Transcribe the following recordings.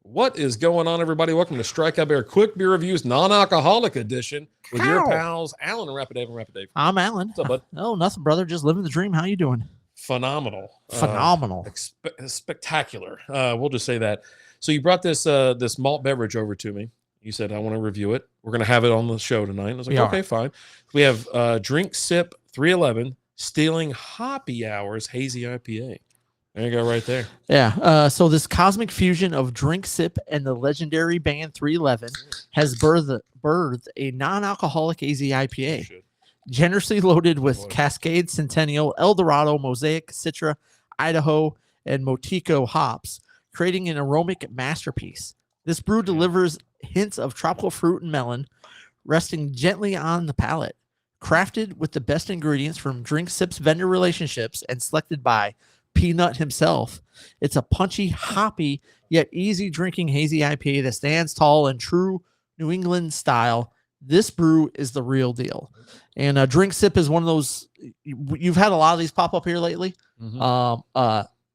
What is going on, everybody? Welcome to Strikeout Bear Quick Beer Reviews Non-Alcoholic Edition with your pals, Alan and Rapid Dave and Rapid Dave. I'm Alan. What's up, bud? Oh, nothing, brother. Just living the dream. How you doing? Phenomenal. Phenomenal. Spectacular. We'll just say that. So you brought this this malt beverage over to me. You said, I want to review it. We're going to have it on the show tonight. I was like, okay, fine. We have DrinkSip 311 Stealing Hoppy Hours Hazy IPA. There you go, right there. Yeah. So this cosmic fusion of DrinkSip and the legendary band 311 has birthed a non-alcoholic Hazy IPA, generously loaded with Cascade, Centennial, Dorado, Mosaic, Citra, Idaho, and Motueka hops, creating an aromatic masterpiece. This brew delivers hints of tropical fruit and melon, resting gently on the palate. Crafted with the best ingredients from DrinkSip's vendor relationships and selected by Peanut himself, it's a punchy, hoppy, yet easy drinking hazy IPA that stands tall in true New England style. This brew is the real deal. And DrinkSip is one of those, you've had a lot of these pop up here lately.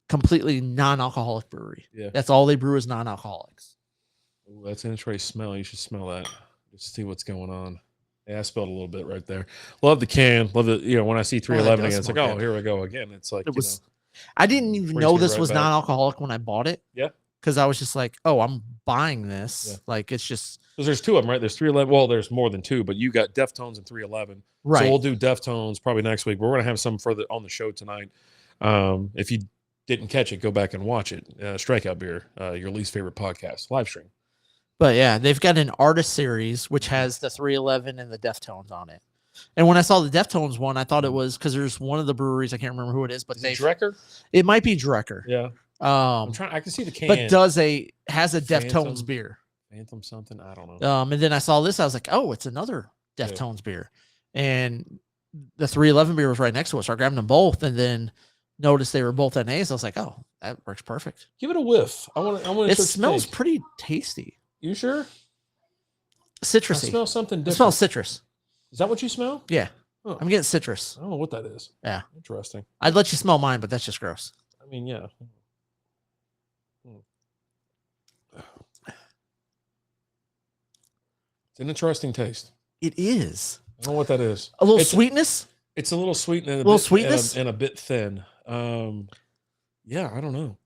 Completely non-alcoholic brewery. Yeah. That's all they brew is non-alcoholics. Ooh, that's an interesting smell. You should smell that. Just see what's going on. Yeah, I spilled a little bit right there. Love the can. Love it. You know, when I see 311 again, it's like, oh, here we go again. It's like, I didn't even know this was non-alcoholic when I bought it. Yeah. Because I was just like, oh, I'm buying this. Yeah. Like, it's just. Because there's two of them, right? There's 311. Well, there's more than two, but you got Deftones and 311. Right. So we'll do Deftones probably next week. But we're going to have some further on the show tonight. If you didn't catch it, go back and watch it. Strikeout Beer, your least favorite podcast, live stream. But yeah, they've got an artist series, which has the 311 and the Deftones on it. And when I saw the Deftones one, I thought it was because there's one of the breweries, I can't remember who it is, but Drecker? It might be Drecker. Yeah. I'm trying. I can see the can. But has a Deftones beer. Phantom something. I don't know. And then I saw this. I was like, oh, it's another Deftones beer. And the 311 beer was right next to us. So I grabbed them both and then noticed they were both NAs. I was like, oh, that works perfect. Give it a whiff. I want to. It smells pretty tasty. You sure? Citrusy. I smell something different. It smells citrus. Is that what you smell? Yeah. Huh. I'm getting citrus. I don't know what that is. Yeah. Interesting. I'd let you smell mine, but that's just gross. I mean, yeah. It's an interesting taste. It is. I don't know what that is. A little sweetness? It's a little sweet and sweetness? and a bit thin. Yeah, I don't know.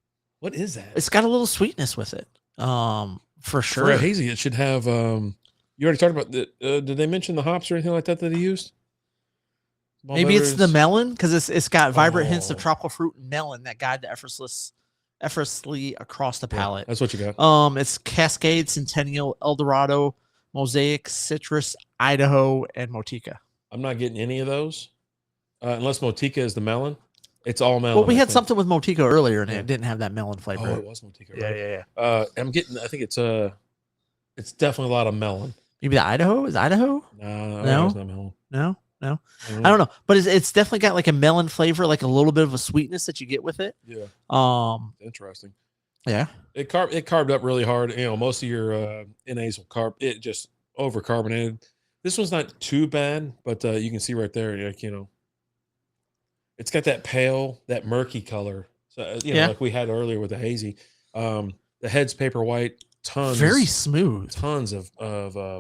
What is that? It's got a little sweetness with it. For sure. For a hazy, it should have you already talked about did they mention the hops or anything like that he used? Maybe it's the melon because it's got vibrant hints of tropical fruit and melon that guide the effortlessly across the palate. That's what you got. It's Cascade, Centennial, Dorado, Mosaic, Citrus, Idaho, and Motueka. I'm not getting any of those unless Motueka is the melon. It's all melon. Well, we had something with Motueka earlier, and it didn't have that melon flavor. Oh, it was Motueka. Right? Yeah. I'm getting. I think it's definitely a lot of melon. Maybe the Idaho is Idaho. No, it's not melon. No. I don't know, but it's definitely got like a melon flavor, like a little bit of a sweetness that you get with it. Yeah. Interesting. Yeah. It carved up really hard. You know, most of your NAs will carb. It just over carbonated. This one's not too bad, but you can see right there, like, you know, it's got that pale, that murky color. So like we had earlier with the hazy. The head's paper white. Very smooth. Tons of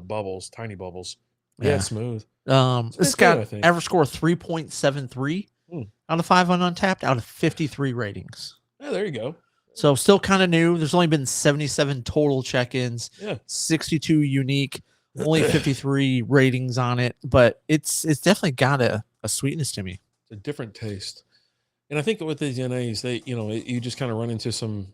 bubbles, tiny bubbles. Yeah, it's smooth. It's got average score of 3.73 out of 5 on Untapped out of 53 ratings. Yeah, there you go. So still kind of new. There's only been 77 total check-ins. Yeah, 62 unique. Only 53 ratings on it, but it's definitely got a sweetness to me. It's a different taste, and I think with these NAs, you just kind of run into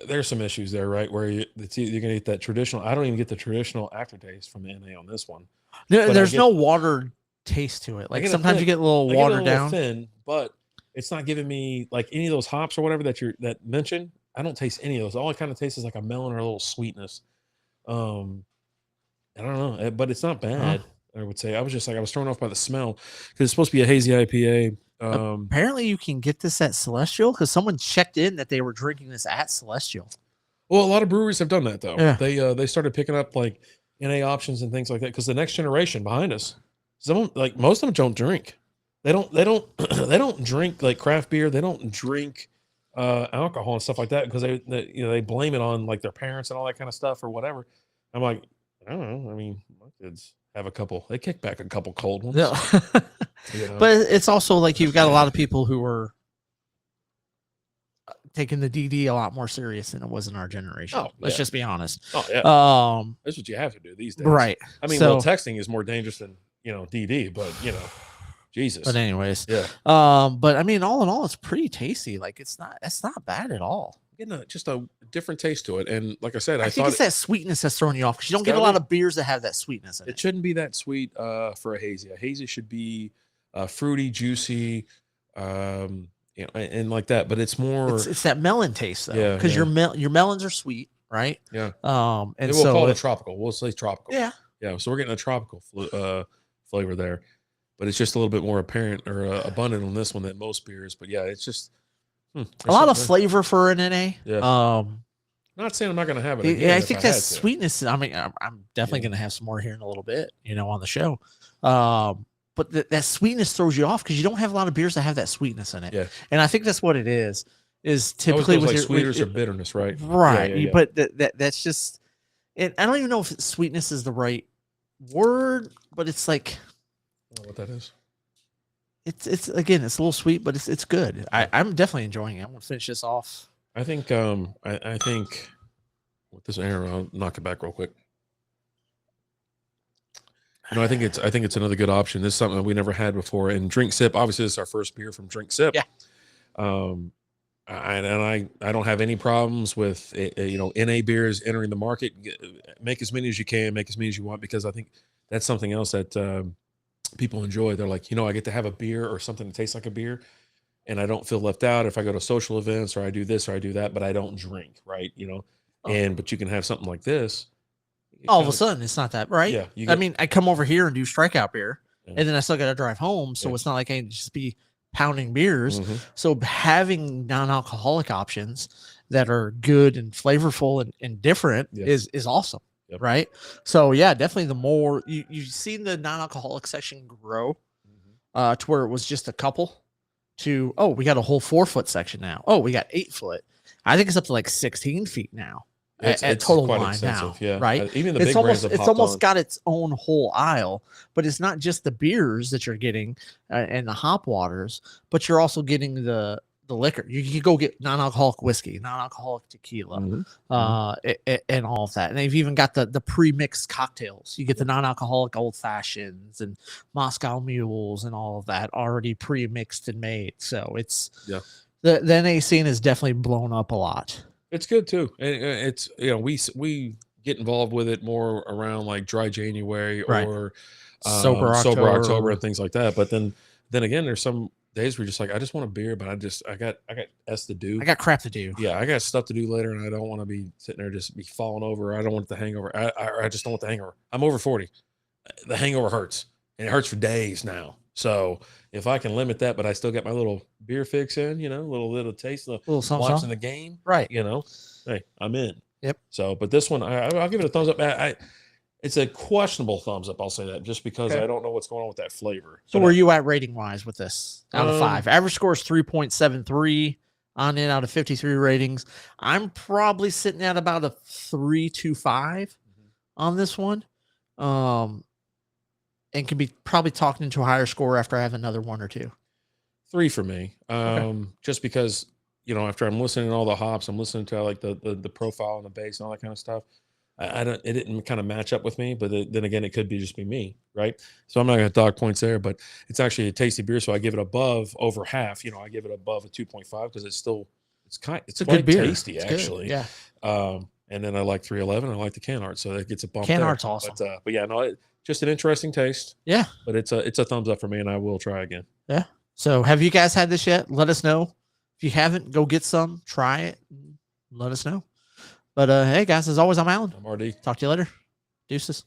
there's some issues there, right? Where you're gonna get that traditional. I don't even get the traditional aftertaste from the NA on this one. There's no water taste to it. Like sometimes you get a little watered down, thin, but it's not giving me like any of those hops or whatever that mentioned. I don't taste any of those. All I kind of taste is like a melon or a little sweetness. I don't know, but it's not bad. I would say I was thrown off by the smell because it's supposed to be a hazy IPA. Apparently, you can get this at Celestial because someone checked in that they were drinking this at Celestial. Well, a lot of breweries have done that though. Yeah. They started picking up like NA options and things like that because the next generation behind us, most of them don't drink. They don't they don't drink like craft beer. They don't drink alcohol and stuff like that because they blame it on like their parents and all that kind of stuff or whatever. I'm like, I don't know. I mean, my kids have they kick back a couple cold ones. No. But it's also like you've got a lot of people who are taking the DD a lot more serious than it was in our generation. Oh, Let's just be honest. Oh yeah. That's what you have to do these days. Right. I mean, well, texting is more dangerous than DD, but Jesus. But anyways, yeah. But I mean, all in all, it's pretty tasty. Like it's not bad at all. Getting just a different taste to it, and like I said, I think it's that sweetness that's throwing you off because you don't get a lot of beers that have that sweetness in it. It shouldn't be that sweet for a hazy. A hazy should be fruity, juicy, and like that. But it's more. It's that melon taste though, because your melons are sweet, right? Yeah. And we'll call it tropical. We'll say tropical. Yeah. Yeah. So we're getting a tropical flavor there, but it's just a little bit more apparent or abundant on this one than most beers. But yeah, it's just a lot of flavor for an NA. Yeah. Not saying I'm not going to have it again. Yeah, I think that sweetness. I mean, I'm definitely going to have some more here in a little bit, on the show. But that sweetness throws you off because you don't have a lot of beers that have that sweetness in it. Yeah. And I think that's what it is. Is typically with like sweetness or bitterness, right? Right. Yeah. But that's just. I don't even know if sweetness is the right word, but it's like. I don't know what that is. It's again, it's a little sweet, but it's good. I'm definitely enjoying it. I'm gonna finish this off. I think I think with this air, I'll knock it back real quick. I think it's another good option. This is something that we never had before. And DrinkSip, obviously, this is our first beer from DrinkSip. Yeah. I don't have any problems with NA beers entering the market. Make as many as you can, make as many as you want, because I think that's something else that people enjoy. They're like, I get to have a beer or something that tastes like a beer, and I don't feel left out if I go to social events or I do this or I do that, but I don't drink, right? But you can have something like this. All of a sudden, it's not that, right? Yeah. I mean, I come over here and do strikeout beer, and then I still got to drive home, so it's not like I can just be pounding beers. Mm-hmm. So having non-alcoholic options that are good and flavorful and different is awesome. Yep. Right. So yeah, definitely the more you've seen the non-alcoholic section grow to where it was just a couple to, we got a whole 4-foot section now. We got 8 foot. I think it's up to like 16 feet now at total line now. Yeah. Right. Even the it's big almost, brands have it's popped almost on. got its own whole aisle, but it's not just the beers that you're getting and the hop waters, but you're also getting the liquor. You can go get non-alcoholic whiskey, non-alcoholic tequila, and all of that. And they've even got the pre-mixed cocktails. You get the non-alcoholic old fashions and Moscow mules and all of that already pre-mixed and made. So it's the NA scene is definitely blown up a lot. It's good too. It's we get involved with it more around like dry January or sober October and things like that. But then again, there's some days where you're just like, I just want a beer, but I got S to do. I got crap to do. Yeah, I got stuff to do later, and I don't want to be sitting there just be falling over. I don't want the hangover. I just don't want the hangover. I'm over 40. The hangover hurts, and it hurts for days now. So if I can limit that, but I still get my little beer fix in, little taste of watching the game, right? Hey, I'm in. Yep. So, but this one, I'll give it a thumbs up. It's a questionable thumbs up. I'll say that just because I don't know what's going on with that flavor. So where are you at rating wise with this out of 5? Average score is 3.73 on it out of 53 ratings. I'm probably sitting at about a 3.25 on this one. And can be probably talking into a higher score after I have another 1 or 2. 3 for me. Just because, after I'm listening to all the hops, I'm listening to like the profile and the bass and all that kind of stuff. It didn't kind of match up with me, but then again, it could be me, right? So I'm not going to dog points there, but it's actually a tasty beer. So I give it over half. I give it above a 2.5 because it's quite good beer. Tasty, it's actually. Good. Yeah. And then I like 311. I like the can art, so that gets a bump. Can art's awesome. But yeah, no, just an interesting taste. Yeah. But it's a thumbs up for me, and I will try again. Yeah. So have you guys had this yet? Let us know. If you haven't, go get some, try it, let us know. But hey guys, as always, I'm Alan. I'm RD. Talk to you later. Deuces.